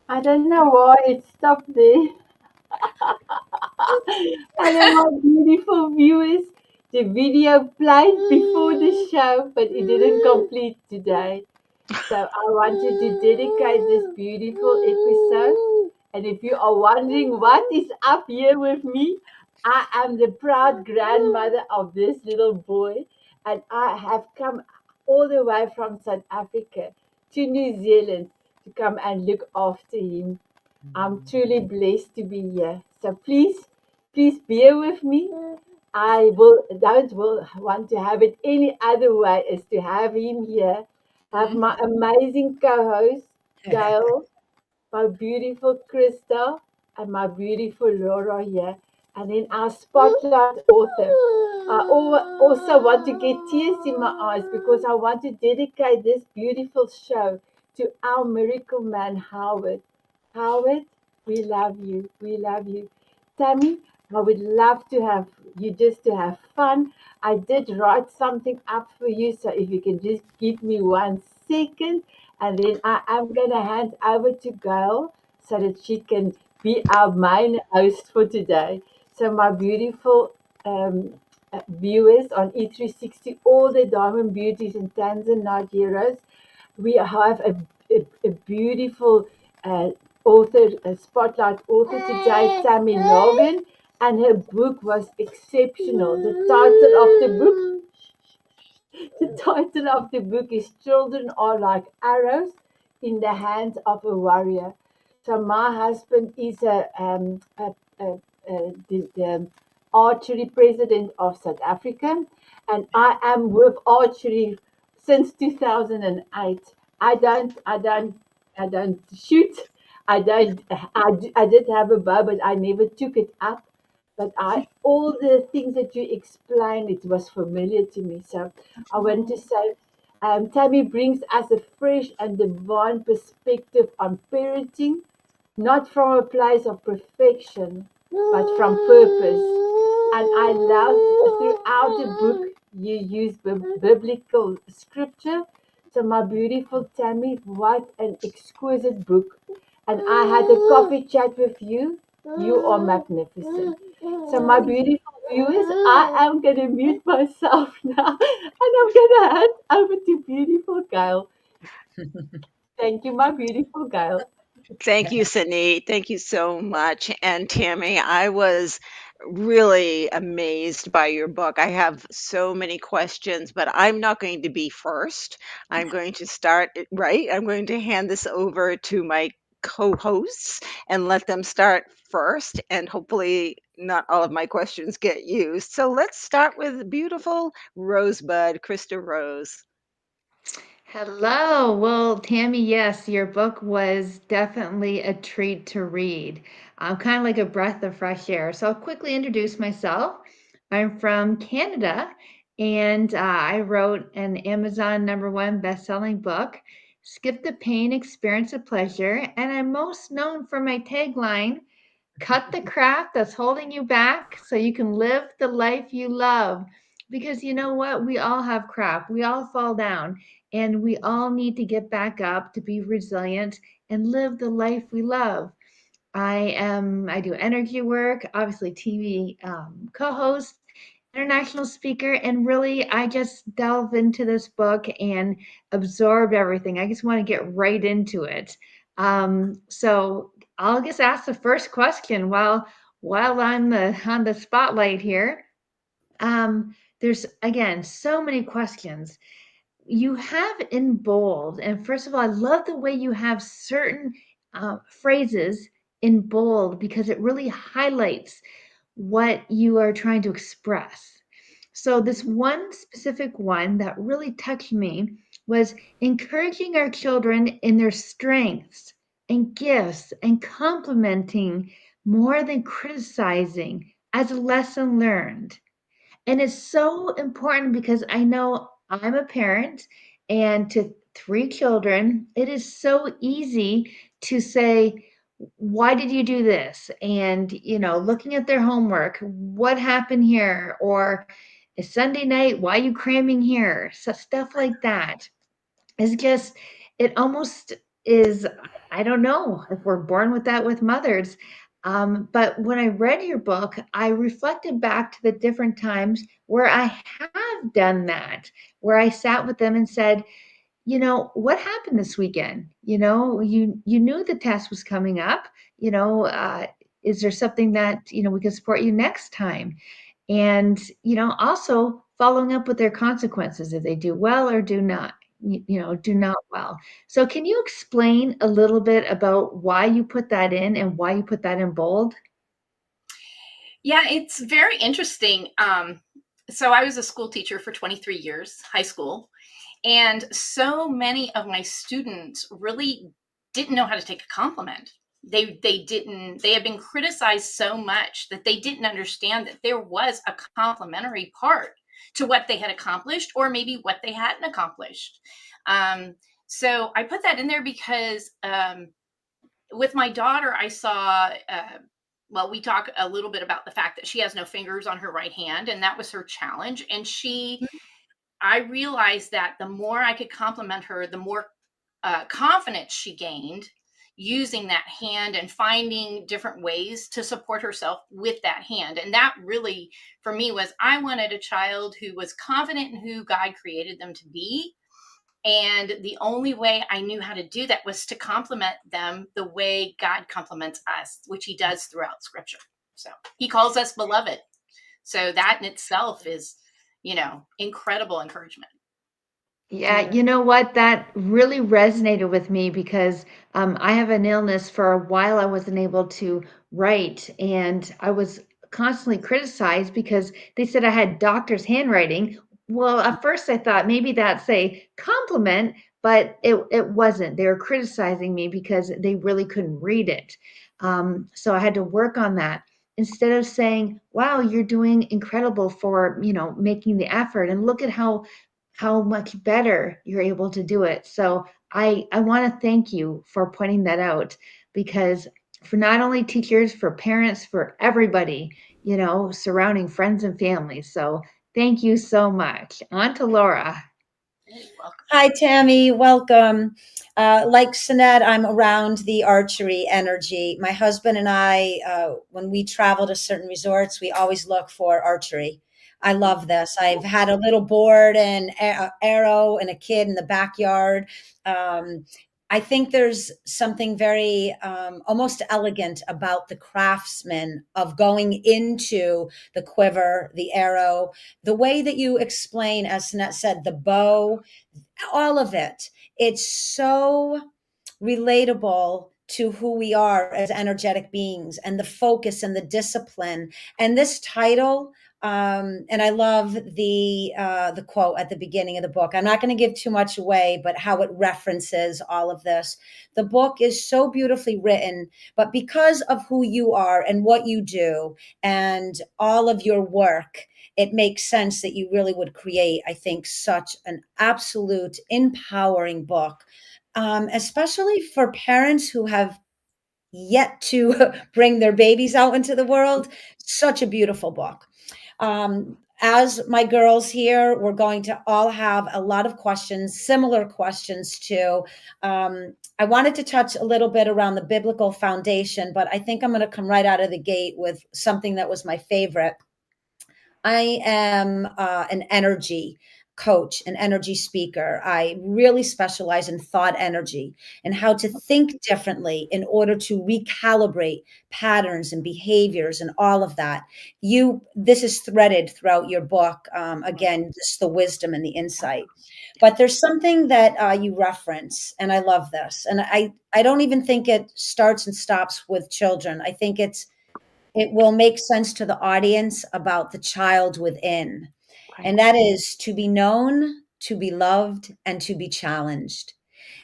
I don't know why it stopped there. Hello, my beautiful viewers. The video played before the show, but it didn't complete today. So I wanted to dedicate this beautiful episode. And if you are wondering what is up here with me, I am the proud grandmother of this little boy. And I have come all the way from South Africa to New Zealand to come and look after him. I'm truly blessed to be here. So please bear with me. I don't want to have it any other way as to have him here, have my amazing co-host Gail, my beautiful Krista, and my beautiful Laura here, and then our spotlight author. Also want to get tears in my eyes because I want to dedicate this beautiful show to our miracle man Howard. Howard, we love you. We love you. Tammy, I would love to have you just to have fun. I did write something up for you, so if you can just give me 1 second, and then I am going to hand over to Gail so that she can be our main host for today. So, my beautiful viewers on E360, all the Diamond Beauties and Tanzanite heroes, we have a beautiful uh, author, a spotlight author today, Tammy Largin, and her book was exceptional. The title of the book is Children Are Like Arrows in the Hands of a Warrior. So my husband is the archery president of South Africa, and I am with archery since 2008. I don't shoot. I did have a bow, but I never took it up. But all the things that you explained, it was familiar to me. So I want to say, Tammy brings us a fresh and divine perspective on parenting, not from a place of perfection, but from purpose. And I love throughout the book you use biblical scripture. So, my beautiful Tammy, what an exquisite book. And I had a coffee chat with you. You are magnificent. So, my beautiful viewers, I am going to mute myself now and I'm going to hand over to beautiful Gail. Thank you, my beautiful Gail. Thank you, Sydney. Thank you so much. And Tammy, I was really amazed by your book. I have so many questions, but I'm not going to be first. I'm going to start it right. I'm going to hand this over to my co-hosts and let them start first, and hopefully not all of my questions get used. So let's start with beautiful Rosebud, Krista Rose. Hello. Well, Tammy, yes, your book was definitely a treat to read. Kind of like a breath of fresh air. So I'll quickly introduce myself. I'm from Canada, and I wrote an Amazon #1 best-selling book, Skip the Pain, Experience the Pleasure, and I'm most known for my tagline, cut the crap that's holding you back so you can live the life you love. Because you know what? We all have crap. We all fall down and we all need to get back up to be resilient and live the life we love. I do energy work, obviously TV co-host, international speaker, and really I just delve into this book and absorb everything. I just want to get right into it. So I'll just ask the first question while I'm on the spotlight here. There's again so many questions you have in bold. And first of all, I love the way you have certain phrases in bold because it really highlights what you are trying to express. So, this one specific one that really touched me was encouraging our children in their strengths and gifts and complimenting more than criticizing as a lesson learned. And it's so important because I know I'm a parent and to 3 children, it is so easy to say, why did you do this? And, looking at their homework, what happened here? Or it's Sunday night, why are you cramming here? So stuff like that. It's just, it almost is, I don't know if we're born with that with mothers. But when I read your book, I reflected back to the different times where I have done that, where I sat with them and said, what happened this weekend? You knew the test was coming up. Is there something that we can support you next time? And also following up with their consequences if they do well or do not well. So can you explain a little bit about why you put that in and why you put that in bold? Yeah, it's very interesting. So I was a school teacher for 23 years, high school, and so many of my students really didn't know how to take a compliment. They had been criticized so much that they didn't understand that there was a complimentary part to what they had accomplished or maybe what they hadn't accomplished. Um, so I put that in there because with my daughter, I saw, well, we talk a little bit about the fact that she has no fingers on her right hand, and that was her challenge. And I realized that the more I could compliment her, the more confidence she gained using that hand and finding different ways to support herself with that hand. And that really, for me, was I wanted a child who was confident in who God created them to be. And the only way I knew how to do that was to compliment them the way God compliments us, which he does throughout scripture. So he calls us beloved. So that in itself is, incredible encouragement. Yeah, you know what? That really resonated with me because I have an illness. For a while, I wasn't able to write, and I was constantly criticized because they said I had doctor's handwriting. Well, at first I thought maybe that's a compliment, but it wasn't. They were criticizing me because they really couldn't read it. So I had to work on that instead of saying, "Wow, you're doing incredible for making the effort, and look at how much better you're able to do it." So I want to thank you for pointing that out because for not only teachers, for parents, for everybody, surrounding friends and family. So thank you so much. On to Laura. You're welcome. Hi, Tammy. Welcome. Like Sinette, I'm around the archery energy. My husband and I, when we travel to certain resorts, we always look for archery. I love this. I've had a little board and arrow and a kid in the backyard. Um, I think there's something very almost elegant about the craftsman of going into the quiver, the arrow, the way that you explain, as Sinette said, the bow, all of it. It's so relatable to who we are as energetic beings and the focus and the discipline. And this title, and I love the quote at the beginning of the book. I'm not going to give too much away, but how it references all of this. The book is so beautifully written, but because of who you are and what you do and all of your work, it makes sense that you really would create, I think, such an absolute empowering book, especially for parents who have yet to bring their babies out into the world. Such a beautiful book. As my girls here, we're going to all have a lot of questions, similar questions too. I wanted to touch a little bit around the biblical foundation, but I think I'm going to come right out of the gate with something that was my favorite. I am an energy coach, an energy speaker. I really specialize in thought energy and how to think differently in order to recalibrate patterns and behaviors and all of that. This is threaded throughout your book. Again, just the wisdom and the insight. But there's something that you reference, and I love this. And I don't even think it starts and stops with children. I think it will make sense to the audience about the child within. Right. And that is to be known, to be loved, and to be challenged.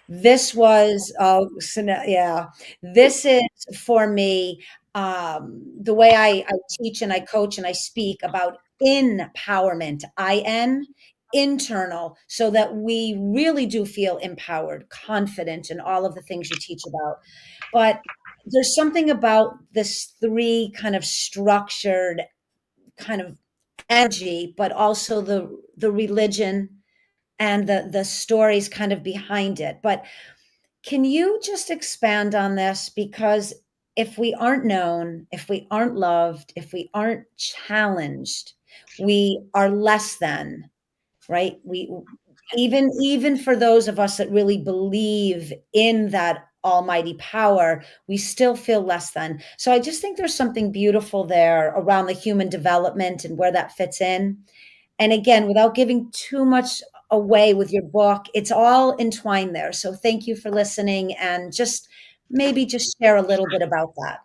This was, oh, so yeah, this is for me the way I teach and I coach and I speak about empowerment, internal, so that we really do feel empowered, confident, and all of the things you teach about. But there's something about this three kind of structured kind of energy, but also the religion and the stories kind of behind it. But Can you just expand on this? Because if we aren't known, if we aren't loved, if we aren't challenged, we are less than, right? We even for those of us that really believe in that almighty power, we still feel less than. So I just think there's something beautiful there around the human development and where that fits in. And again, without giving too much away with your book, it's all entwined there. So thank you for listening, and just maybe just share a little bit about that.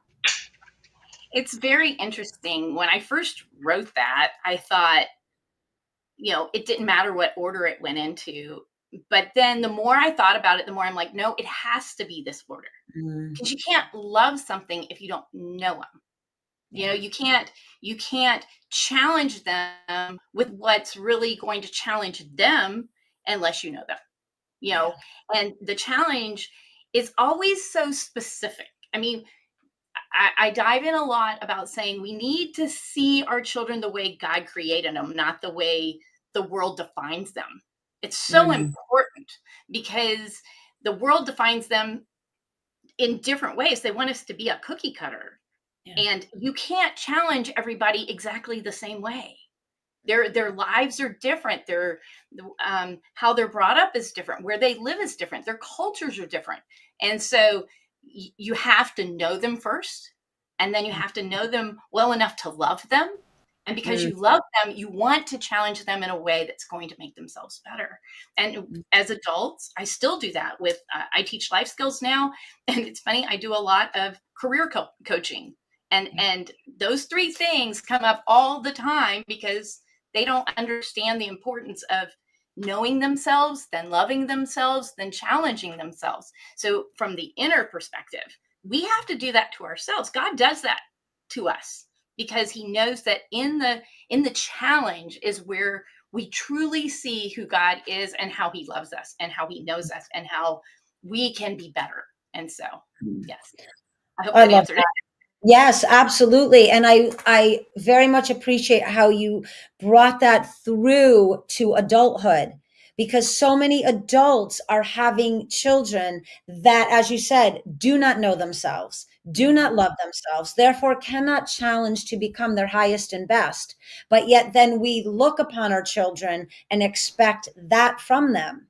It's very interesting. When I first wrote that, I thought, it didn't matter what order it went into. But then the more I thought about it, the more I'm like, no, it has to be this order, Mm, because you can't love something if you don't know them. yeah. You can't challenge them with what's really going to challenge them unless you know them. You Yeah. know, and the challenge is always so specific. I mean, I dive in a lot about saying we need to see our children the way God created them, not the way the world defines them. It's so Mm, important because the world defines them in different ways. They want us to be a cookie cutter, yeah. and you can't challenge everybody exactly the same way. Their lives are different. Their how they're brought up is different. Where they live is different. Their cultures are different, and so you have to know them first, and then you have to know them well enough to love them. And because Mm, you love them, you want to challenge them in a way that's going to make themselves better. And mm, as adults, I still do that with. I teach life skills now, and it's funny. I do a lot of career coaching, yeah. and those three things come up all the time because they don't understand the importance of knowing themselves, then loving themselves, then challenging themselves. So from the inner perspective, we have to do that to ourselves. God does that to us because he knows that in the challenge is where we truly see who God is and how he loves us and how he knows us and how we can be better. And so, Mm. yes, I hope I that love answered it. that. Yes, absolutely. And I very much appreciate how you brought that through to adulthood, because so many adults are having children that, as you said, do not know themselves, do not love themselves, therefore cannot challenge to become their highest and best. But yet then we look upon our children and expect that from them.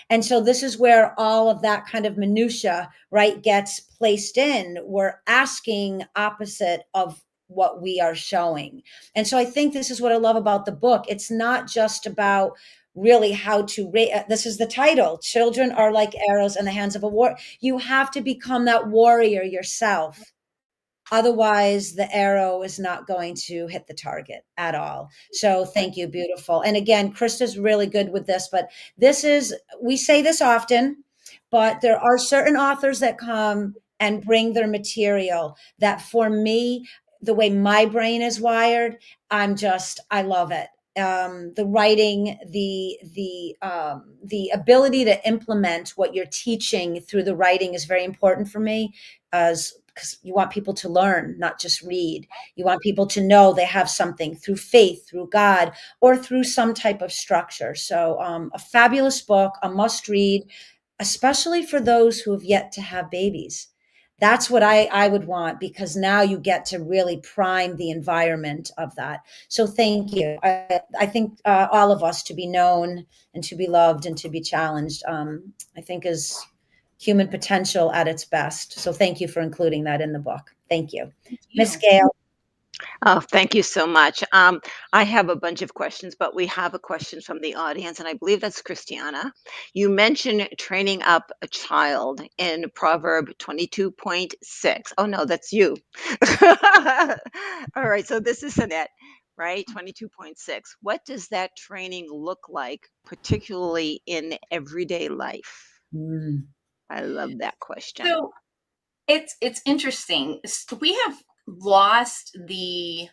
And so this is where all of that kind of minutia, right, gets placed in. We're asking opposite of what we are showing. And so I think this is what I love about the book. It's not just about really how to this is the title, children are like arrows in the hands of a war. You have to become that warrior yourself. Otherwise, the arrow is not going to hit the target at all. So thank you, beautiful. And again, Krista's really good with this, but we say this often, but there are certain authors that come and bring their material that for me, the way my brain is wired, I love it. The writing, the ability to implement what you're teaching through the writing is very important for me, as because you want people to learn, not just read. You want people to know they have something through faith, through God, or through some type of structure. So, a fabulous book, a must read, especially for those who have yet to have babies. That's what I would want, because now you get to really prime the environment of that. So thank you. I think all of us to be known and to be loved and to be challenged, I think is human potential at its best. So thank you for including that in the book. Thank you. Thank Miss you. Gail. Oh, thank you so much. I have a bunch of questions, but we have a question from the audience, and I believe that's Christiana. You mentioned training up a child in Proverb 22.6. Oh, no, that's you. All right, so this is Annette, right? 22.6. What does that training look like, particularly in everyday life? Mm, I love that question. So it's interesting. We have lost the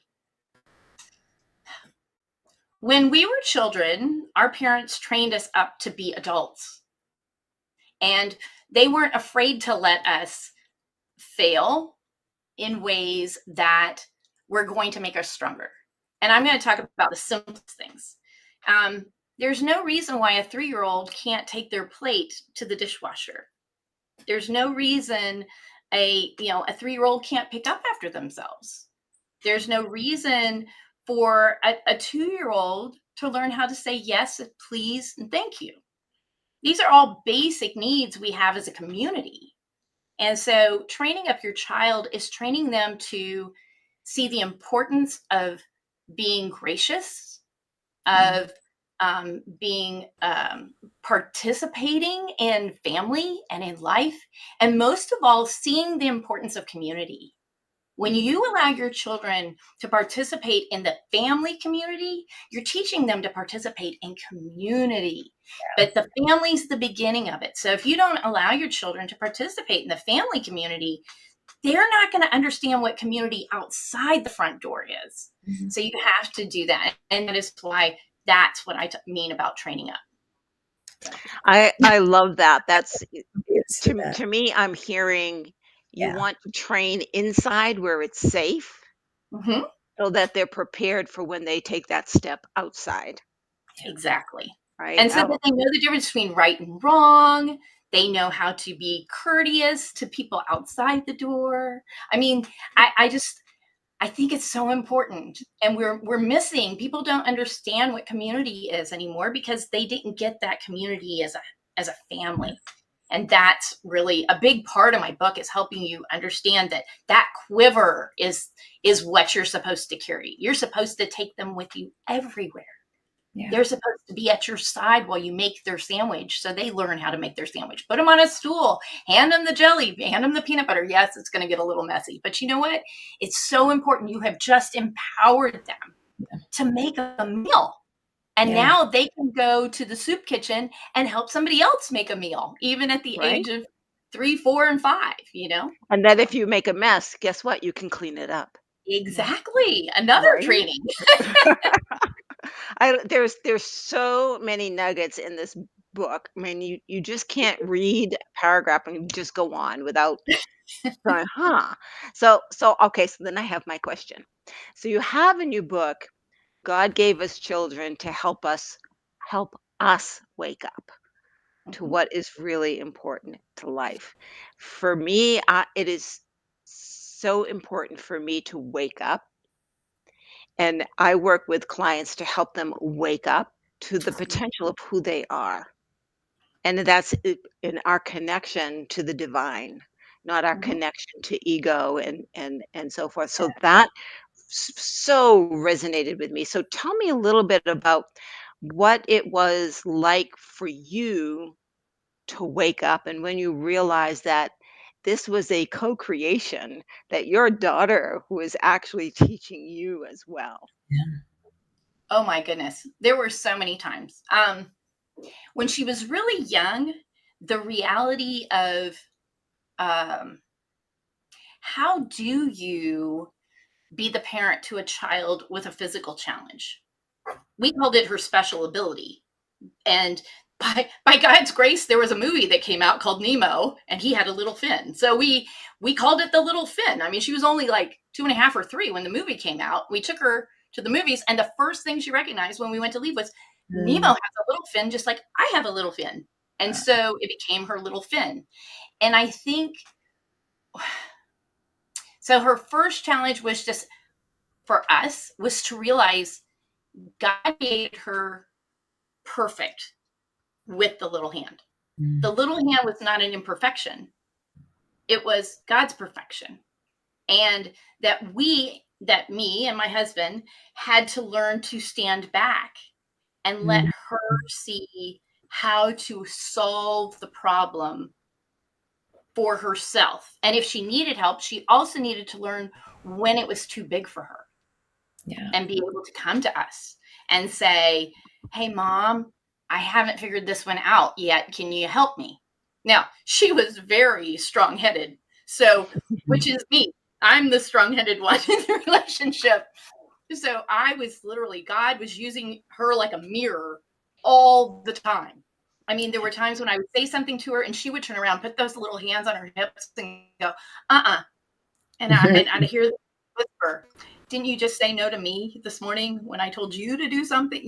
when we were children, our parents trained us up to be adults, and they weren't afraid to let us fail in ways that were going to make us stronger. And I'm going to talk about the simplest things. Um, there's no reason why a 3-year-old can't take their plate to the dishwasher. There's no reason a 3-year-old can't pick up after themselves. There's no reason for a 2-year-old to learn how to say yes, please, and thank you. These are all basic needs we have as a community. And so training up your child is training them to see the importance of being gracious, of being participating in family and in life, and most of all, seeing the importance of community. When you allow your children to participate in the family community, you're teaching them to participate in community. But the family's the beginning of it. So if you don't allow your children to participate in the family community, they're not going to understand what community outside the front door is. Mm-hmm. So you have to do that. And that is why that's what I mean about training up. I love that. That's to me, I'm hearing you want to train inside where it's safe, mm-hmm. so that they're prepared for when they take that step outside. Exactly. Right. And so that they know the difference between right and wrong. They know how to be courteous to people outside the door. I mean, I think it's so important, and we're missing. People don't understand what community is anymore because they didn't get that community as a family. And that's really a big part of my book, is helping you understand that quiver is what you're supposed to carry. You're supposed to take them with you everywhere. Yeah. They're supposed to be at your side while you make their sandwich, so they learn how to make their sandwich. Put them on a stool, hand them the jelly, hand them the peanut butter. Yes, it's going to get a little messy, but you know what? It's so important. You have just empowered them to make a meal. And now they can go to the soup kitchen and help somebody else make a meal, even at the age of 3, 4, and 5, And then if you make a mess, guess what? You can clean it up. Exactly. Another training. There's so many nuggets in this book. I mean, you just can't read a paragraph and just go on without going, huh? So okay, so then I have my question. So you have in your book, God gave us children to help us wake up to what is really important to life. For me, it is so important for me to wake up. And I work with clients to help them wake up to the potential of who they are. And that's in our connection to the divine, not our connection to ego and so forth. So that so resonated with me. So tell me a little bit about what it was like for you to wake up, and when you realized that this was a co-creation, that your daughter was actually teaching you as well. Oh my goodness. There were so many times. When she was really young, the reality of how do you be the parent to a child with a physical challenge? We called it her special ability. And by God's grace, there was a movie that came out called Nemo, and he had a little fin. So we called it the little fin. I mean, she was only like 2.5 or 3 when the movie came out. We took her to the movies, and the first thing she recognized when we went to leave was Nemo has a little fin, just like I have a little fin. And so it became her little fin. And I think, so her first challenge was just, for us, was to realize God made her perfect with the little hand. The little hand was not an imperfection. It was God's perfection. And that me and my husband had to learn to stand back and let her see how to solve the problem for herself. And if she needed help, she also needed to learn when it was too big for her. And be able to come to us and say, hey, Mom, I haven't figured this one out yet. Can you help me? Now, she was very strong-headed. So, which is me. I'm the strong-headed one in the relationship. So I was literally, God was using her like a mirror all the time. I mean, there were times when I would say something to her and she would turn around, put those little hands on her hips and go, And I'd hear the whisper, didn't you just say no to me this morning when I told you to do something?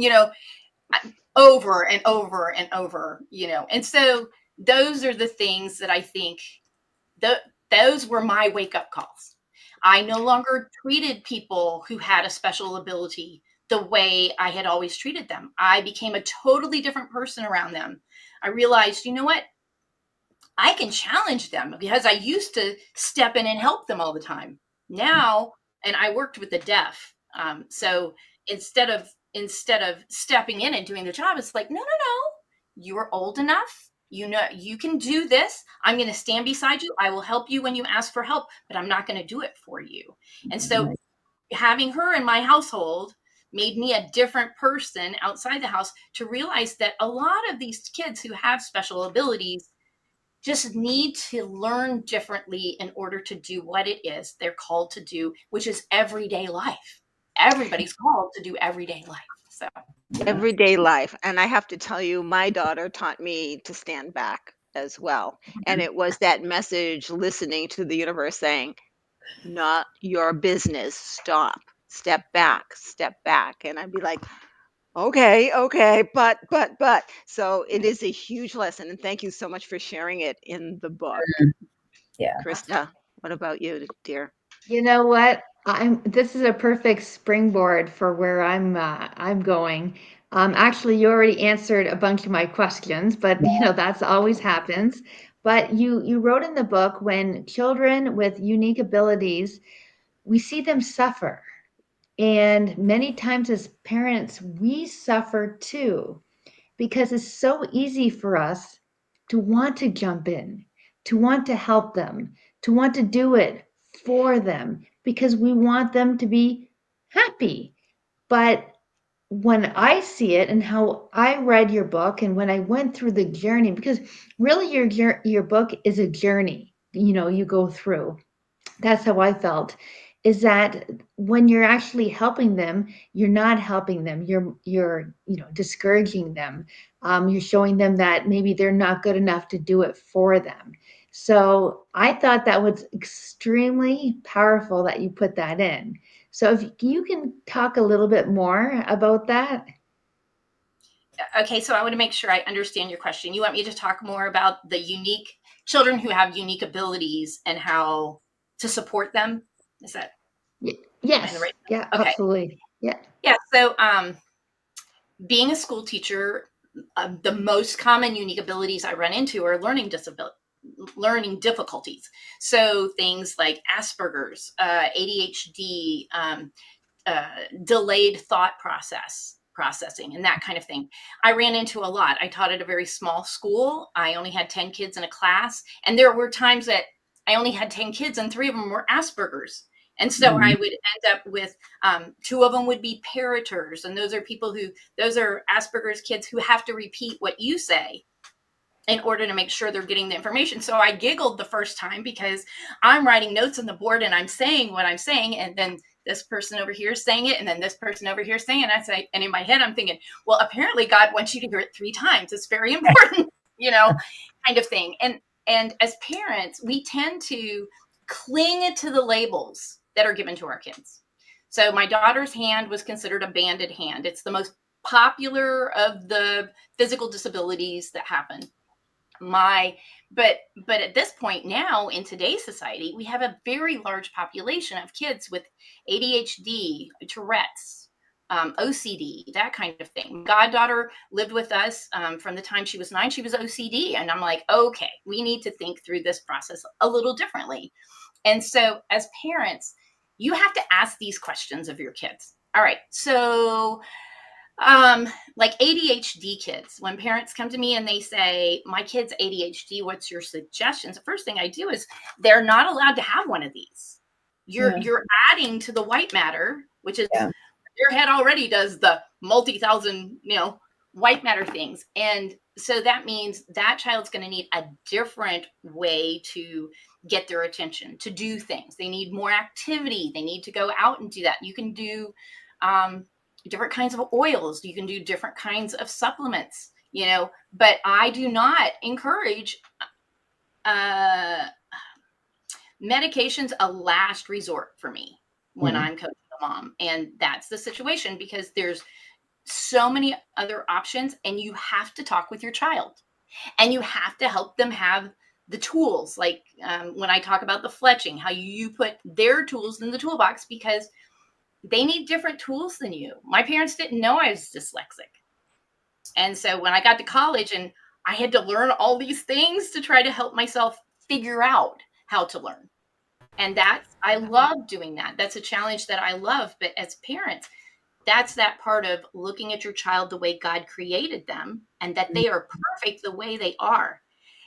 Over and over and over, And so those are the things that I think those were my wake up calls. I no longer treated people who had a special ability the way I had always treated them. I became a totally different person around them. I realized, you know what? I can challenge them, because I used to step in and help them all the time. Now, and I worked with the deaf. So instead of stepping in and doing the job, it's like, no, no, no, you're old enough. You know, you can do this. I'm going to stand beside you. I will help you when you ask for help, but I'm not going to do it for you. And so having her in my household made me a different person outside the house, to realize that a lot of these kids who have special abilities just need to learn differently in order to do what it is they're called to do, which is everyday life. Everybody's called to do everyday life. So Everyday life. And I have to tell you, my daughter taught me to stand back as well. And it was that message, listening to the universe saying, not your business. Stop. Step back. Step back. And I'd be like, okay, but. So it is a huge lesson. And thank you so much for sharing it in the book. Yeah. Krista, what about you, dear? You know what? This is a perfect springboard for where I'm going. Actually, you already answered a bunch of my questions, but that's always happens. But you wrote in the book, when children with unique abilities, we see them suffer. And many times as parents, we suffer too, because it's so easy for us to want to jump in, to want to help them, to want to do it for them, because we want them to be happy. But when I see it, and how I read your book, and when I went through the journey, because really your book is a journey, you go through. That's how I felt, is that when you're actually helping them, you're not helping them. You're discouraging them. You're showing them that maybe they're not good enough to do it for them. So I thought that was extremely powerful that you put that in. So if you can talk a little bit more about that. okay, so I want to make sure I understand your question. You want me to talk more about the unique children who have unique abilities and how to support them? Is that Yes. right? Yeah, Okay. absolutely. Yeah. Yeah. So being a school teacher, the most common unique abilities I run into are learning difficulties. So things like Asperger's, ADHD, delayed thought processing, and that kind of thing. I ran into a lot. I taught at a very small school. I only had 10 kids in a class, and there were times that I only had 10 kids and 3 of them were Asperger's. And so I would end up with 2 of them would be parroters, and those are Asperger's kids who have to repeat what you say in order to make sure they're getting the information. So I giggled the first time, because I'm writing notes on the board and I'm saying what I'm saying, and then this person over here is saying it, and then this person over here is saying it. And in my head, I'm thinking, well, apparently God wants you to hear it 3 times. It's very important, kind of thing. And as parents, we tend to cling to the labels that are given to our kids. So my daughter's hand was considered a banded hand. It's the most popular of the physical disabilities that happen. But at this point now, in today's society, we have a very large population of kids with ADHD, Tourette's, OCD, that kind of thing. My goddaughter lived with us from the time she was 9. She was OCD, and I'm like, okay, we need to think through this process a little differently. And so as parents, you have to ask these questions of your kids. All right, so like ADHD kids, when parents come to me and they say, my kid's ADHD, what's your suggestions? The first thing I do is, they're not allowed to have one of these. You're adding to the white matter, which is your head already does the multi-thousand, white matter things. And so that means that child's going to need a different way to get their attention, to do things. They need more activity. They need to go out and do that. You can do different kinds of oils. You can do different kinds of supplements, but I do not encourage medication's a last resort for me when I'm coaching a mom. And that's the situation, because there's so many other options, and you have to talk with your child. And you have to help them have the tools. Like when I talk about the fletching, how you put their tools in the toolbox, because they need different tools than you. My parents didn't know I was dyslexic. And so when I got to college and I had to learn all these things to try to help myself figure out how to learn. And I love doing that. That's a challenge that I love. But as parents, that's that part of looking at your child the way God created them and that they are perfect the way they are.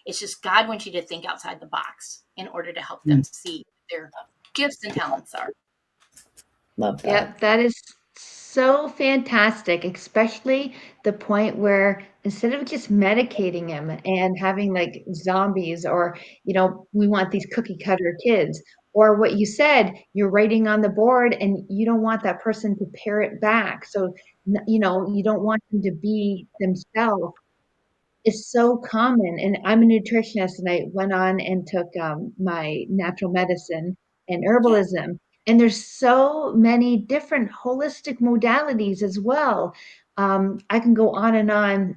It's just God wants you to think outside the box in order to help them see their gifts and talents are. Love that. Yep, that is so fantastic, especially the point where instead of just medicating him and having like zombies or, we want these cookie cutter kids, or what you said, you're writing on the board and you don't want that person to parrot back. So, you don't want them to be themselves. It's so common. And I'm a nutritionist and I went on and took my natural medicine and Yeah. herbalism. And there's so many different holistic modalities as well. I can go on,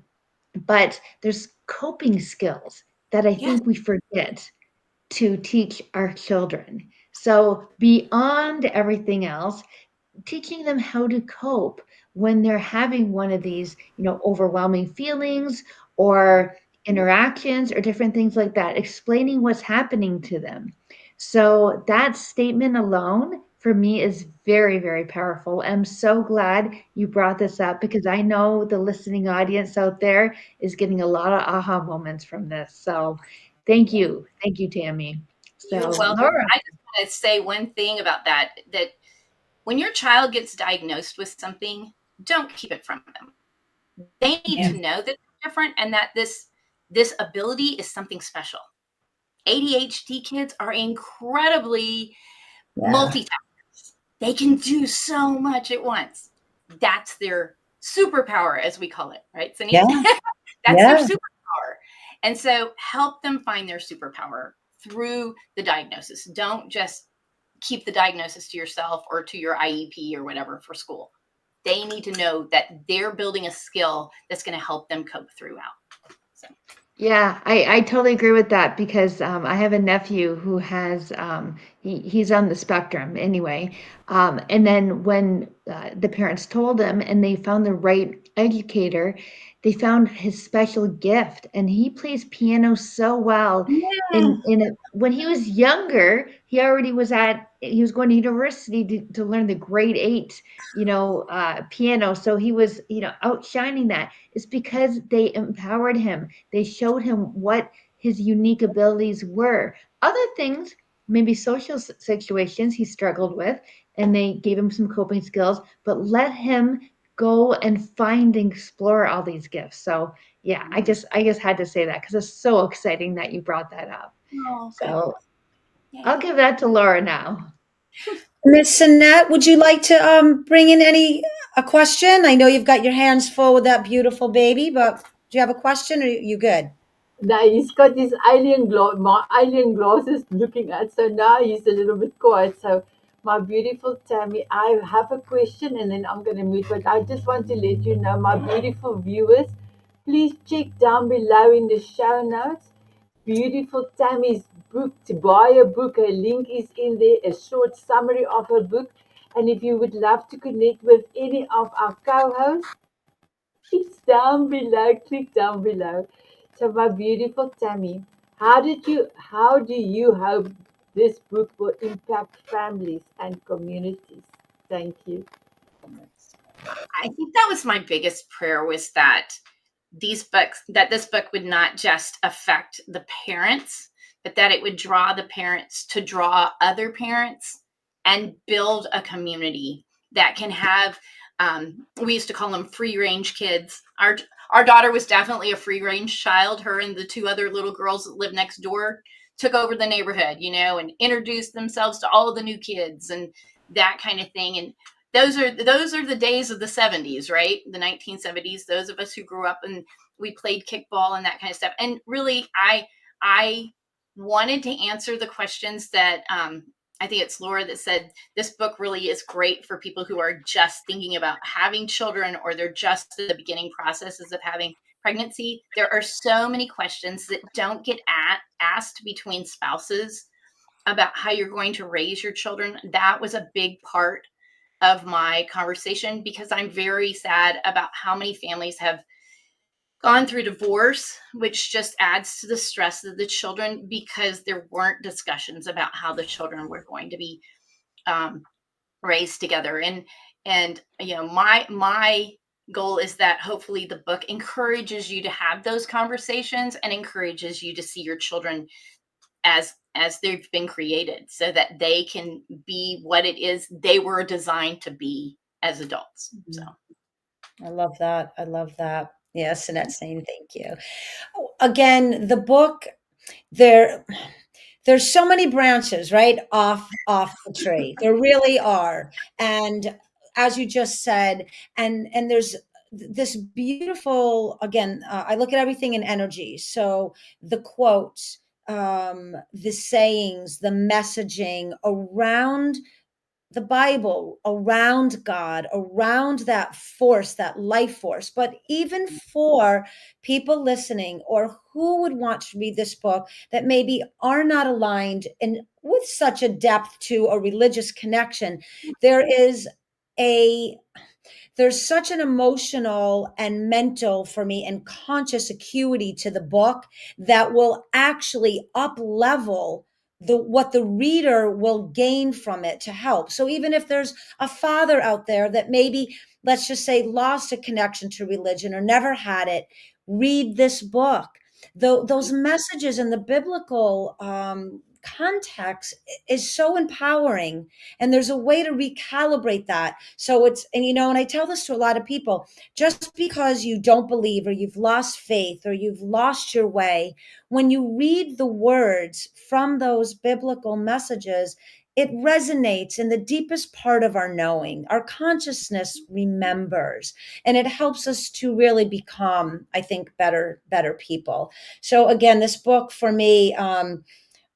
but there's coping skills that I Yes. think we forget to teach our children. So beyond everything else, teaching them how to cope when they're having one of these, overwhelming feelings or interactions or different things like that, explaining what's happening to them. So that statement alone for me is very, very powerful. I'm so glad you brought this up because I know the listening audience out there is getting a lot of aha moments from this. So thank you. Thank you, Tammy. You're So welcome. Laura. I just want to say one thing about that when your child gets diagnosed with something, don't keep it from them. They need to know that they're different and that this ability is something special. ADHD kids are incredibly multitaskers. They can do so much at once. That's their superpower, as we call it, right, Cindy? Yeah. That's their Yeah. superpower. And so help them find their superpower through the diagnosis. Don't just keep the diagnosis to yourself or to your IEP or whatever for school. They need to know that they're building a skill that's going to help them cope throughout. So. Yeah, I totally agree with that because I have a nephew who has he's on the spectrum anyway. And then when the parents told him and they found the right educator, they found his special gift and he plays piano so well. Yeah. When he was younger, he was going to university to learn the grade 8, piano. So he was, outshining that. It's because they empowered him. They showed him what his unique abilities were. Other things, maybe social situations he struggled with, and they gave him some coping skills, but let him go and find and explore all these gifts. So yeah, I just had to say that because it's so exciting that you brought that up. Oh, good. So I'll Yay. give that to Laura now. Miss Annette, would you like to bring in a question? I know you've got your hands full with that beautiful baby, but do you have a question or you good? Now he's got his alien glasses looking at, so now he's a little bit quiet. So, my beautiful Tammy, I have a question and then I'm going to mute, but I just want to let you know, my beautiful viewers, please check down below in the show notes. Beautiful Tammy's book, to buy a book, her link is in there, a short summary of her book. And if you would love to connect with any of our co hosts, it's down below. Click down below. So, my beautiful Tammy, how do you hope this book will impact families and communities? Thank you. I think that was my biggest prayer, was that this book would not just affect the parents, but that it would draw the parents to draw other parents and build a community that can have, we used to call them free range kids. Our daughter was definitely a free range child. Her and the two other little girls that lived next door took over the neighborhood, and introduced themselves to all the new kids and that kind of thing. And those are the days of the 70s, right? The 1970s. Those of us who grew up and we played kickball and that kind of stuff. And really, I wanted to answer the questions that I think it's Laura that said this book really is great for people who are just thinking about having children, or they're just in the beginning processes of having pregnancy. There are so many questions that don't get asked between spouses about how you're going to raise your children. That was a big part of my conversation, because I'm very sad about how many families have gone through divorce, which just adds to the stress of the children, because there weren't discussions about how the children were going to be um, raised together. And my goal is that hopefully the book encourages you to have those conversations and encourages you to see your children as they've been created, so that they can be what it is they were designed to be as adults. So I love that. I love that. Yes, Annette saying thank you. Again, the book, there there's so many branches, right? Off the tree. There really are. And as you just said, and there's this beautiful, again, I look at everything in energy. So the quotes, the sayings, the messaging around the Bible, around God, around that force, that life force. But even for people listening or who would want to read this book that maybe are not aligned in with such a depth to a religious connection, there is a there's such an emotional and mental, for me, and conscious acuity to the book that will actually up level the what the reader will gain from it to help. So even if there's a father out there that maybe, let's just say, lost a connection to religion or never had it, read this book. Those messages in the biblical context is so empowering, and there's a way to recalibrate that. So it's, and and I tell this to a lot of people, just because you don't believe or you've lost faith or you've lost your way, when you read the words from those biblical messages, it resonates in the deepest part of our knowing. Our consciousness remembers, and it helps us to really become, I think, better people. So again, this book for me,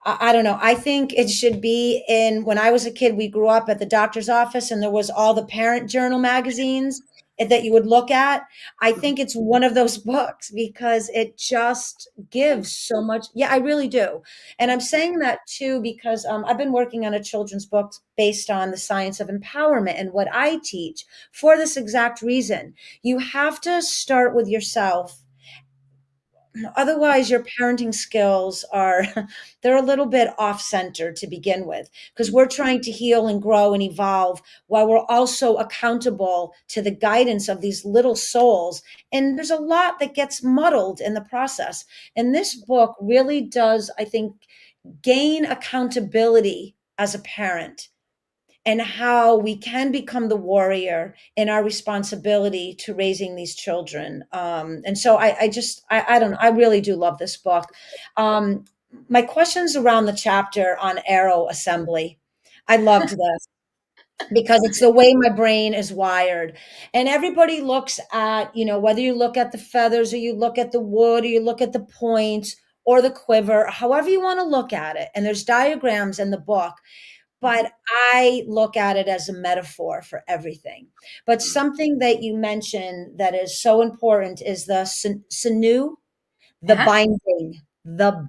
I don't know. I think it should be in, when I was a kid, we grew up at the doctor's office and there was all the parent journal magazines that you would look at. I think it's one of those books because it just gives so much. Yeah, I really do. And I'm saying that too because I've been working on a children's book based on the science of empowerment and what I teach for this exact reason. You have to start with yourself. Otherwise, your parenting skills are, they're a little bit off center to begin with, because we're trying to heal and grow and evolve while we're also accountable to the guidance of these little souls. And there's a lot that gets muddled in the process. And this book really does, I think, gain accountability as a parent, and how we can become the warrior in our responsibility to raising these children. And so I don't know, I really do love this book. My questions around the chapter on arrow assembly. I loved this because it's the way my brain is wired. And everybody looks at, whether you look at the feathers or you look at the wood or you look at the points or the quiver, however you want to look at it. And there's diagrams in the book, but I look at it as a metaphor for everything. But something that you mentioned that is so important is the sinew, the uh-huh.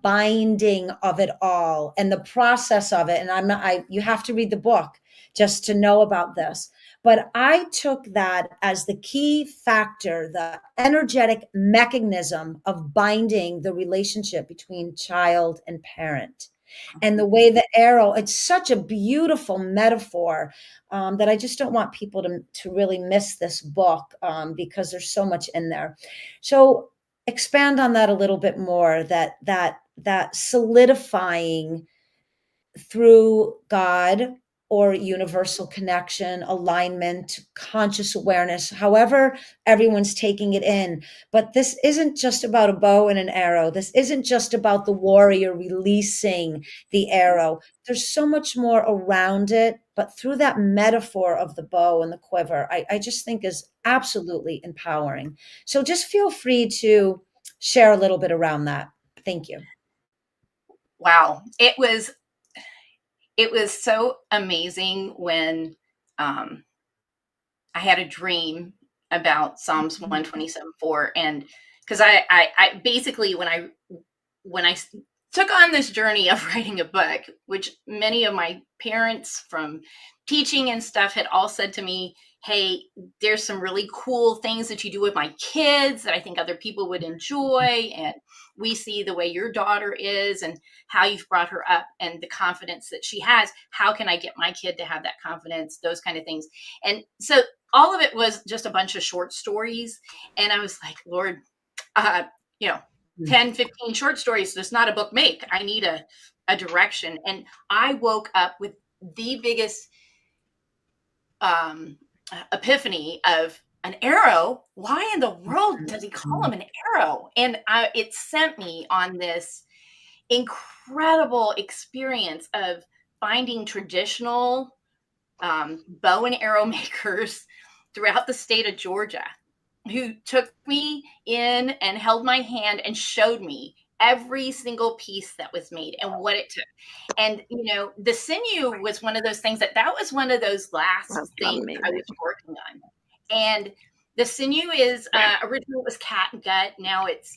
binding of it all and the process of it. And you have to read the book just to know about this. But I took that as the key factor, the energetic mechanism of binding the relationship between child and parent. And the way the arrow, it's such a beautiful metaphor, that I just don't want people to really miss this book, because there's so much in there. So expand on that a little bit more, that solidifying through God or universal connection, alignment, conscious awareness, however everyone's taking it in. But this isn't just about a bow and an arrow. This isn't just about the warrior releasing the arrow. There's so much more around it, but through that metaphor of the bow and the quiver, I just think is absolutely empowering. So just feel free to share a little bit around that. Thank you. Wow, it was so amazing when I had a dream about Psalms 127:4, and because I basically when I took on this journey of writing a book, which many of my parents from teaching and stuff had all said to me, hey, there's some really cool things that you do with my kids that I think other people would enjoy. And we see the way your daughter is and how you've brought her up and the confidence that she has. How can I get my kid to have that confidence? Those kind of things. And so all of it was just a bunch of short stories. And I was like, Lord, you know, 10, 15 short stories does not a book make. I need a direction. And I woke up with the biggest epiphany of an arrow. Why in the world does he call him an arrow? And it sent me on this incredible experience of finding traditional bow and arrow makers throughout the state of Georgia who took me in and held my hand and showed me every single piece that was made and what it took. And the sinew was one of those things that was one of those last That's things I was amazing. working on. And the sinew is originally it was cat gut. Now it's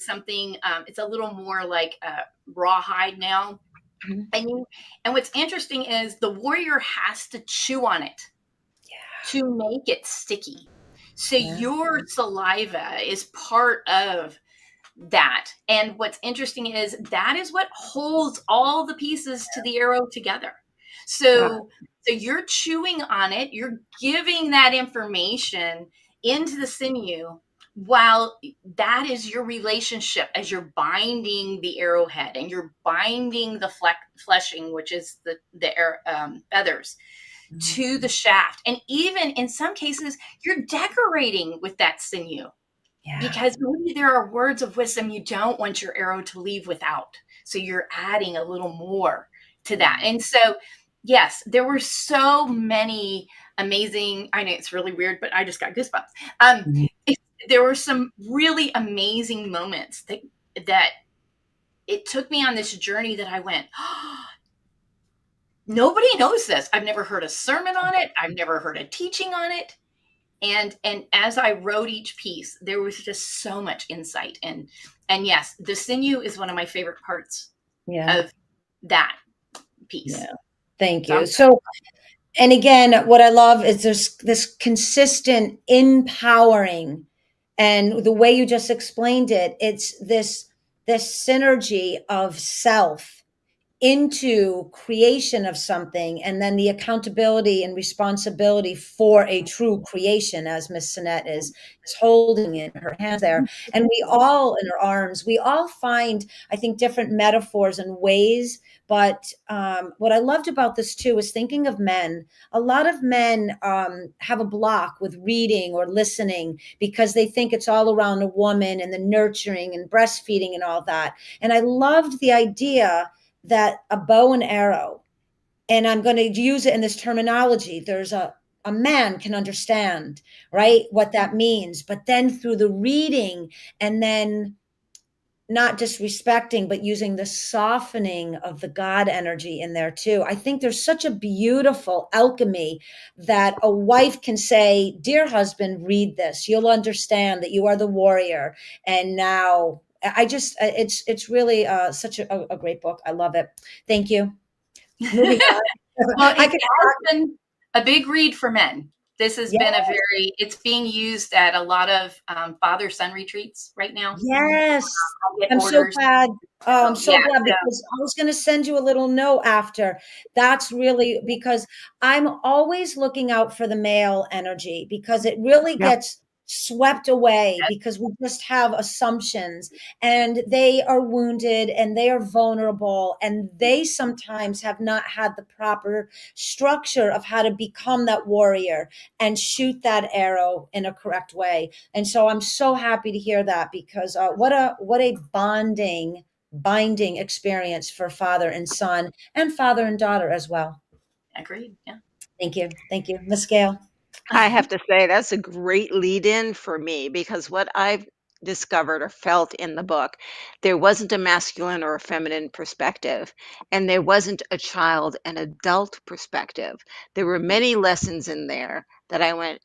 something it's a little more like rawhide now. And what's interesting is the warrior has to chew on it to make it sticky. So your saliva is part of that. And what's interesting is that is what holds all the pieces to the arrow together. So you're chewing on it, you're giving that information into the sinew while that is your relationship as you're binding the arrowhead and you're binding the fleshing, which is the feathers, to the shaft. And even in some cases, you're decorating with that sinew because maybe there are words of wisdom you don't want your arrow to leave without. So you're adding a little more to that. And so, yes, there were so many amazing, I know it's really weird, but I just got goosebumps. There were some really amazing moments that it took me on this journey that I went, oh, nobody knows this. I've never heard a sermon on it. I've never heard a teaching on it. And as I wrote each piece, there was just so much insight. And yes, the sinew is one of my favorite parts of that piece. Yeah. Thank you. So, and again, what I love is there's this consistent empowering, and the way you just explained it, it's this synergy of self into creation of something, and then the accountability and responsibility for a true creation, as Miss Sinette is holding in her hands there. And we all, in her arms, we all find, I think, different metaphors and ways. But what I loved about this too is thinking of men. A lot of men have a block with reading or listening because they think it's all around a woman and the nurturing and breastfeeding and all that. And I loved the idea that a bow and arrow, and I'm going to use it in this terminology, there's a man can understand, right, what that means. But then through the reading, and then not disrespecting, but using the softening of the God energy in there too. I think there's such a beautiful alchemy that a wife can say, dear husband, read this. You'll understand that you are the warrior. And now it's really such a great book. I love it. Thank you. Moving on. Well, it has been a big read for men. This has been it's being used at a lot of father-son retreats right now. Yes. I'm so glad. I'm so glad, because I was going to send you a little note after. That's really because I'm always looking out for the male energy, because it really gets swept away because we just have assumptions, and they are wounded and they are vulnerable, and they sometimes have not had the proper structure of how to become that warrior and shoot that arrow in a correct way. And so I'm so happy to hear that, because what a binding experience for father and son, and father and daughter as well. Agreed. Yeah. Thank you, Miss Gail. I have to say that's a great lead in for me, because what I've discovered or felt in the book, there wasn't a masculine or a feminine perspective, and there wasn't a child and adult perspective. There were many lessons in there that I went,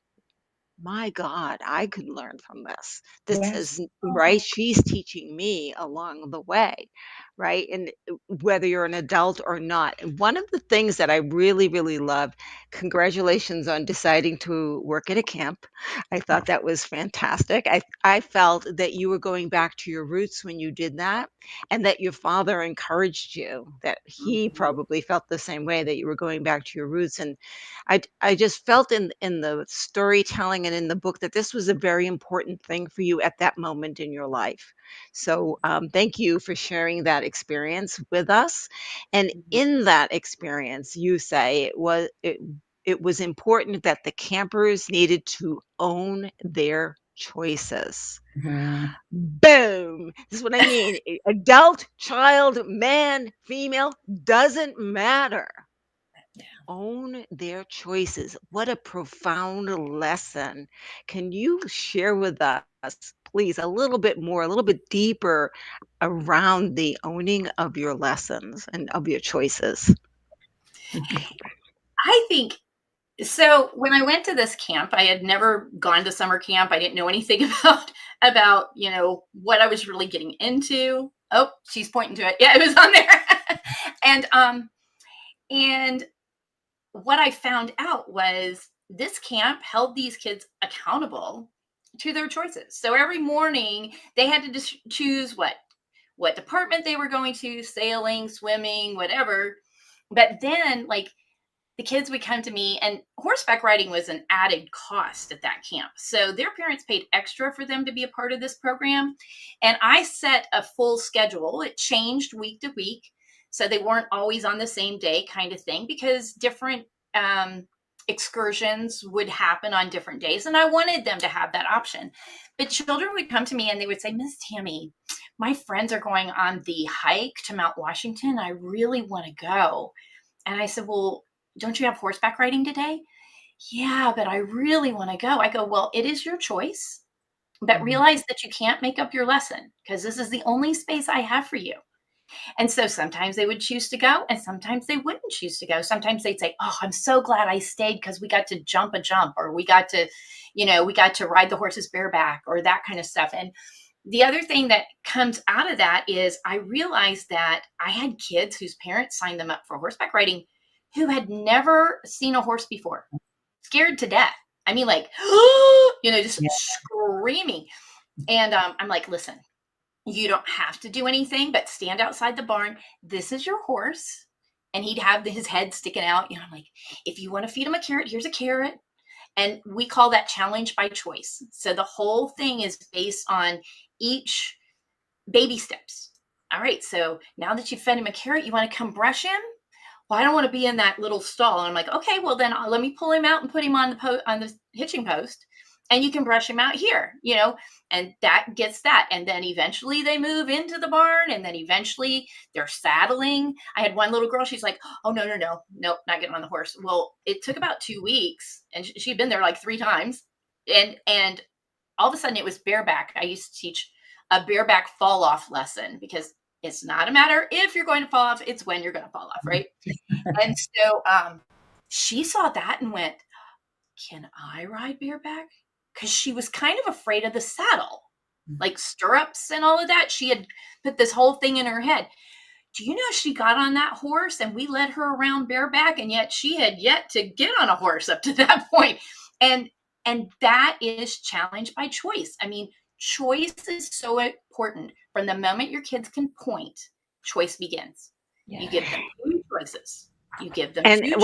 my God, I could learn from this. This Yes. is right. She's teaching me along the way, right? And whether you're an adult or not. And one of the things that I really, really loved, congratulations on deciding to work at a camp. I thought that was fantastic. I felt that you were going back to your roots when you did that, and that your father encouraged you, that he Mhm. probably felt the same way, that you were going back to your roots. And I just felt in the storytelling and in the book that this was a very important thing for you at that moment in your life. So, thank you for sharing that experience with us. And Mhm. in that experience, you say it was important that the campers needed to own their choices. Mhm. Boom. This is what I mean. Adult, child, man, female, doesn't matter. Own their choices. What a profound lesson. Can you share with us, please, a little bit more, a little bit deeper around the owning of your lessons and of your choices? I think so. When I went to this camp, I had never gone to summer camp. I didn't know anything about what I was really getting into. Oh, she's pointing to it. Yeah, it was on there. And what I found out was this camp held these kids accountable to their choices. So every morning they had to just choose what department they were going to, sailing, swimming, whatever. But then like the kids would come to me, and horseback riding was an added cost at that camp. So their parents paid extra for them to be a part of this program. And I set a full schedule. It changed week to week. So they weren't always on the same day, kind of thing, because different um, excursions would happen on different days. And I wanted them to have that option. But children would come to me and they would say, Miss Tammy, my friends are going on the hike to Mount Washington. I really want to go. And I said, well, don't you have horseback riding today? Yeah, but I really want to go. I go, well, it is your choice, but Mhm. realize that you can't make up your lesson because this is the only space I have for you. And so sometimes they would choose to go and sometimes they wouldn't choose to go. Sometimes they'd say, oh, I'm so glad I stayed because we got to jump a jump or we got to ride the horses bareback or that kind of stuff. And the other thing that comes out of that is I realized that I had kids whose parents signed them up for horseback riding who had never seen a horse before, scared to death. I mean, like, just Yeah. screaming. And I'm like, listen, you don't have to do anything but stand outside the barn. This is your horse. And he'd have his head sticking out. I'm like, if you want to feed him a carrot, here's a carrot. And we call that challenge by choice. So the whole thing is based on each baby steps. All right, so now that you fed him a carrot, you want to come brush him? Well, I don't want to be in that little stall. And I'm like, okay, well then let me pull him out and put him on the hitching post, and you can brush him out here. And that gets that. And then eventually they move into the barn, and then eventually they're saddling. I had one little girl. She's like, oh no, nope, not getting on the horse. Well, it took about 2 weeks, and she'd been there like 3 times, and all of a sudden it was bareback. I used to teach a bareback fall off lesson because it's not a matter if you're going to fall off, it's when you're going to fall off, right? And so she saw that and went, can I ride bareback? Because she was kind of afraid of the saddle, like stirrups and all of that. She had put this whole thing in her head. Do you know she got on that horse and we led her around bareback, and yet she had yet to get on a horse up to that point. And that is challenge by choice. I mean, choice is so important. From the moment your kids can point, choice begins. You Yeah. give them 2 choices. You give them And 2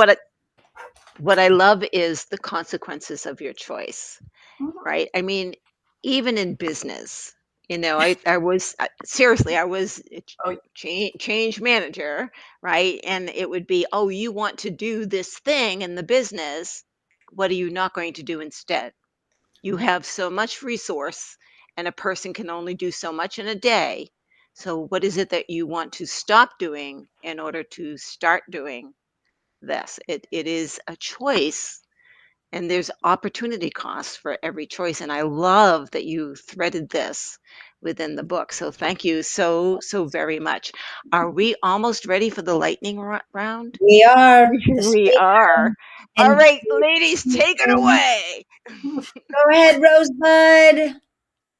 what I love is the consequences of your choice. choices. Right? I mean, even in business, I was seriously, I was a Oh, change manager, right? And it would be, oh, you want to do this thing in the business. What are you not going to do instead? You have so much resource, and a person can only do so much in a day. So, what is it that you want to stop doing in order to start doing this? It is a choice, and there's opportunity costs for every choice. And I love that you threaded this within the book. So thank you so very much. Are we almost ready for the lightning round? We are the We speed are. round. All And right, ladies, take it away. Go ahead, Rosebud.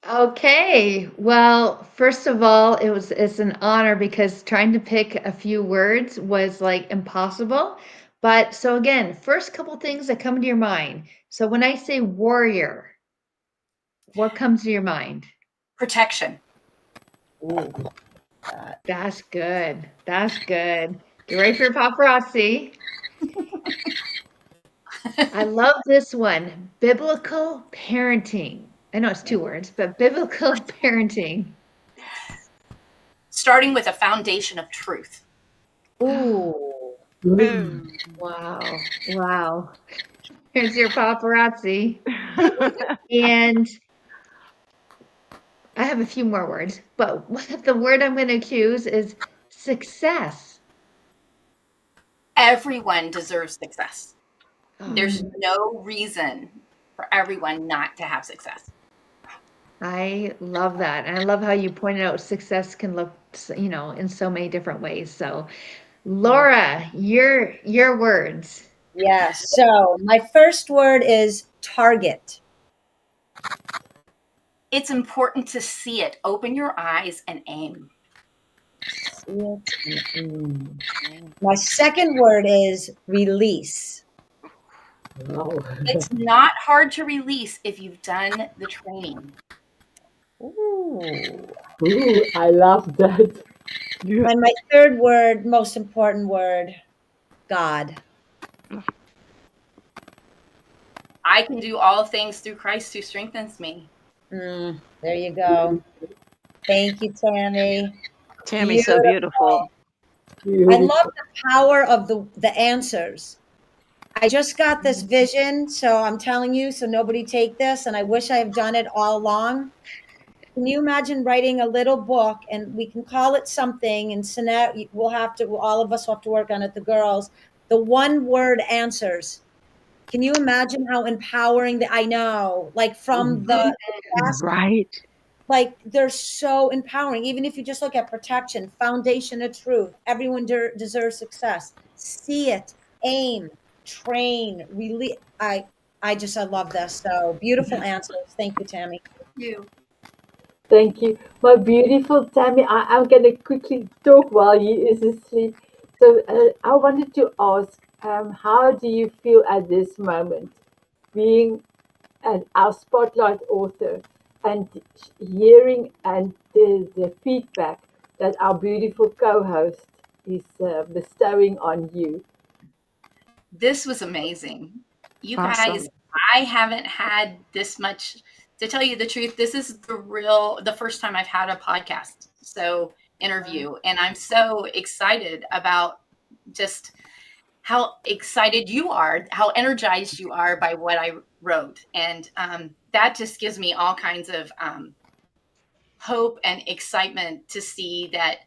Okay. Well, first of all, it's an honor because trying to pick a few words was like impossible. But so again, first couple things that come to your mind. So when I say warrior, what comes to your mind? Protection. Ooh, That's good. That's good. Get ready for your paparazzi. I love this one. Biblical parenting. I know it's two words, but biblical parenting. Starting with a foundation of truth. ooh. Ooh. Wow. Wow. Here's your paparazzi. And I have a few more words, but the word I'm going to choose is success. Everyone deserves success. There's Oh, no reason for everyone not to have success. I love that. And I love how you pointed out success can look, in so many different ways. So, Laura, your words. Yes. So my first word is target. It's important to see it. Open your eyes and aim. See it and my second word is release. Wow. It's not hard to release if you've done the training. Ooh. Ooh, I love that. And my third word, most important word, God. I can do all things through Christ who strengthens me. There you go. Thank you, Tammy. Tammy, so Beautiful. beautiful. I love Beautiful. the power of the answers. I just got this vision, so I'm telling you, so nobody take this, and I wish I have done it all along. Can you imagine writing a little book, and we can call it something, and Sinette, all of us will have to work on it, the girls, the one word answers. Can you imagine how empowering I know, like from the past, Right. like they're so empowering. Even if you just look at protection, foundation of truth, everyone deserves success. See it, aim, train, really. I love this. So beautiful answers. Thank you, Tammy. You. Thank you. My beautiful Tammy, I'm going to quickly talk while he is asleep. So I wanted to ask, how do you feel at this moment being our spotlight author and hearing and the feedback that our beautiful co-host is bestowing on you? This was amazing. You Awesome. guys, I haven't had this much. To tell you the truth, this is the first time I've had a podcast, so interview, and I'm so excited about just how excited you are, how energized you are by what I wrote. And that just gives me all kinds of hope and excitement to see that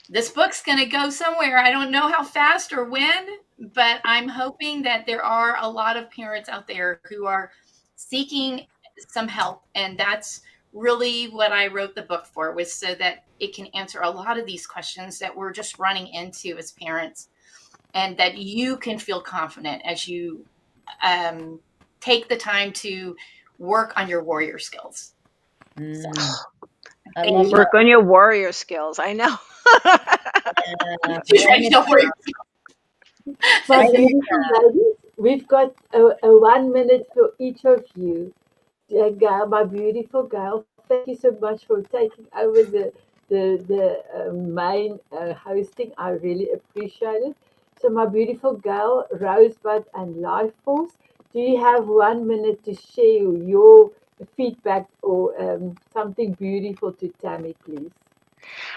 this book's going to go somewhere. I don't know how fast or when, but I'm hoping that there are a lot of parents out there who are seeking some help. And that's really what I wrote the book for, was so that it can answer a lot of these questions that we're just running into as parents, and that you can feel confident as you take the time to work on your warrior skills. So I thank love you. that. Work on your warrior skills. I know. She's ready to warrior. My I like beautiful ladies, we've got a 1 minute for each of you. Gail, my beautiful Gail, thank you so much for taking over the main hosting. I really appreciate it. So, my beautiful Gail, Rosebud, and Life Force, do you have 1 minute to share your feedback or something beautiful to Tammy, please?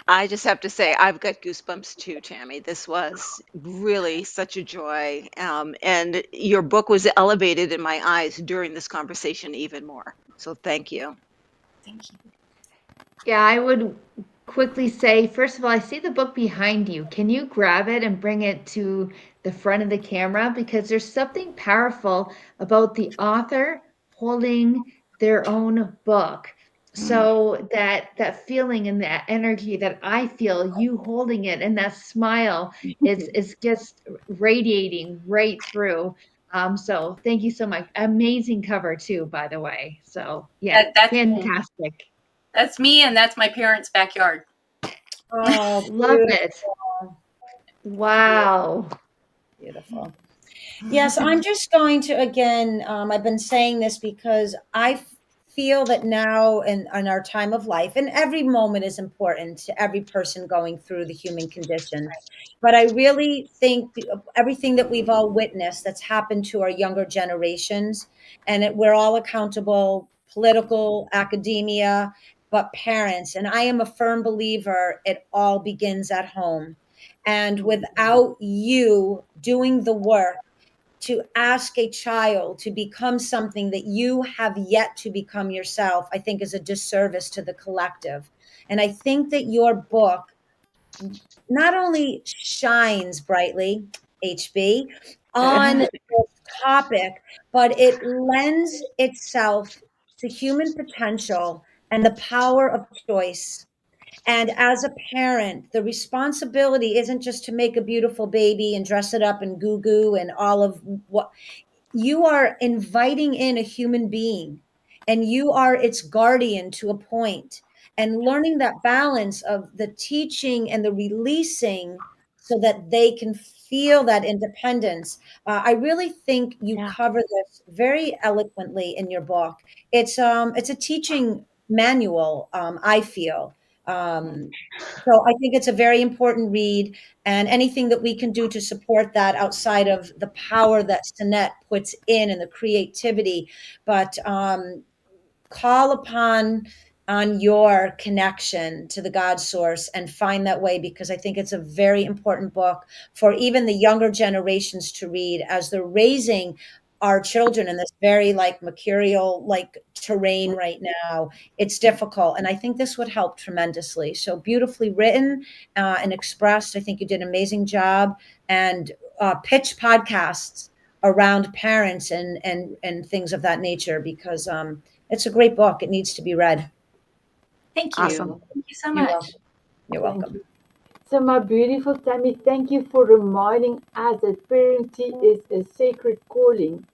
I just have to say, I've got goosebumps too, Tammy. This was really such a joy. And your book was elevated in my eyes during this conversation even more. So thank you. Thank you. Yeah, I would quickly say, first of all, I see the book behind you. Can you grab it and bring it to the front of the camera? Because there's something powerful about the author holding their own book. Mm. So that feeling and that energy that I feel, you holding it, and that smile is just radiating right through. So thank you so much. Amazing cover too, by the way. So yeah, That's fantastic. that's me, and that's my parents' backyard. Oh, Love it. beautiful. Wow. Beautiful. Yes, I'm just going to again. I've been saying this because feel that now in our time of life, and every moment is important to every person going through the human condition. But I really think everything that we've all witnessed that's happened to our younger generations, and we're all accountable, political, academia, but parents. And I am a firm believer it all begins at home. And without you doing the work, to ask a child to become something that you have yet to become yourself, I think is a disservice to the collective. And I think that your book not only shines brightly, HB, on this topic, but it lends itself to human potential and the power of choice. And as a parent, the responsibility isn't just to make a beautiful baby and dress it up in goo goo and all of what you are inviting in a human being, and you are its guardian to a point, and learning that balance of the teaching and the releasing so that they can feel that independence. I really think you Yeah. cover this very eloquently in your book. It's a teaching manual, I feel. So I think it's a very important read, and anything that we can do to support that outside of the power that Sinette puts in and the creativity, but call upon on your connection to the God source and find that way, because I think it's a very important book for even the younger generations to read as they're raising our children in this very like mercurial like terrain right now. It's difficult, and I think this would help tremendously. So beautifully written and expressed. I think you did an amazing job. And pitch podcasts around parents and things of that nature, because it's a great book. It needs to be read. Thank Awesome. you. Thank you so You're much. welcome. You're Thank welcome. you. So, my beautiful Tammy, thank you for reminding us that parenting is a sacred calling,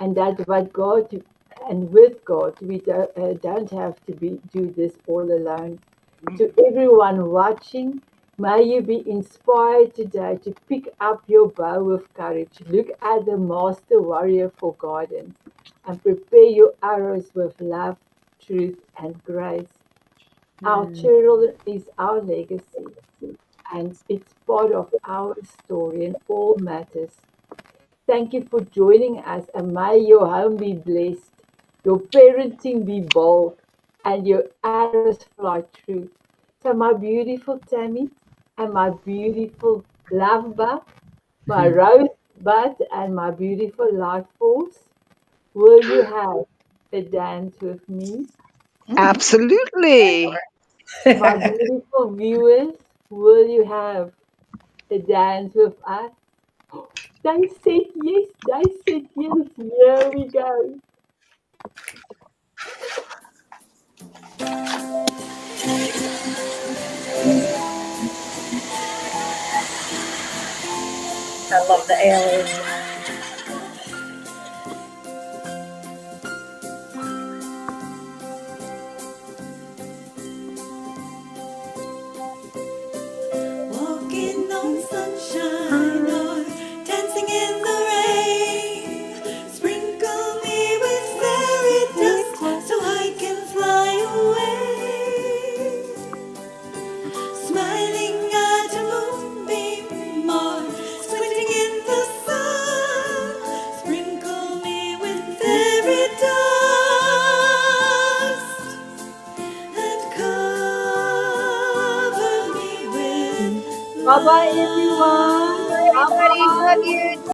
and that what God and with God, we don't have to do this all alone. To everyone watching, may you be inspired today to pick up your bow of courage, look at the master warrior for guidance, and prepare your arrows with love, truth, and grace. Our Mm. children is our legacy, and it's part of our story and all matters. Thank you for joining us, and may your home be blessed, your parenting be bold, and your arrows fly true. So, my beautiful Tammy and my beautiful love bug, my rosebud, and my beautiful life force, will you have a dance with me? Absolutely. My beautiful viewers, will you have a dance with us? They said yes, they said yes. Here we go. I love the aliens. Walking on sunshine or dancing in the rain. Sprinkle me with fairy dust so I can fly away. Smiling at a moonbeam or squinting in the sun. Sprinkle me with fairy dust and cover me with Bye bye, love. everyone. Bye Everybody, love bye. you.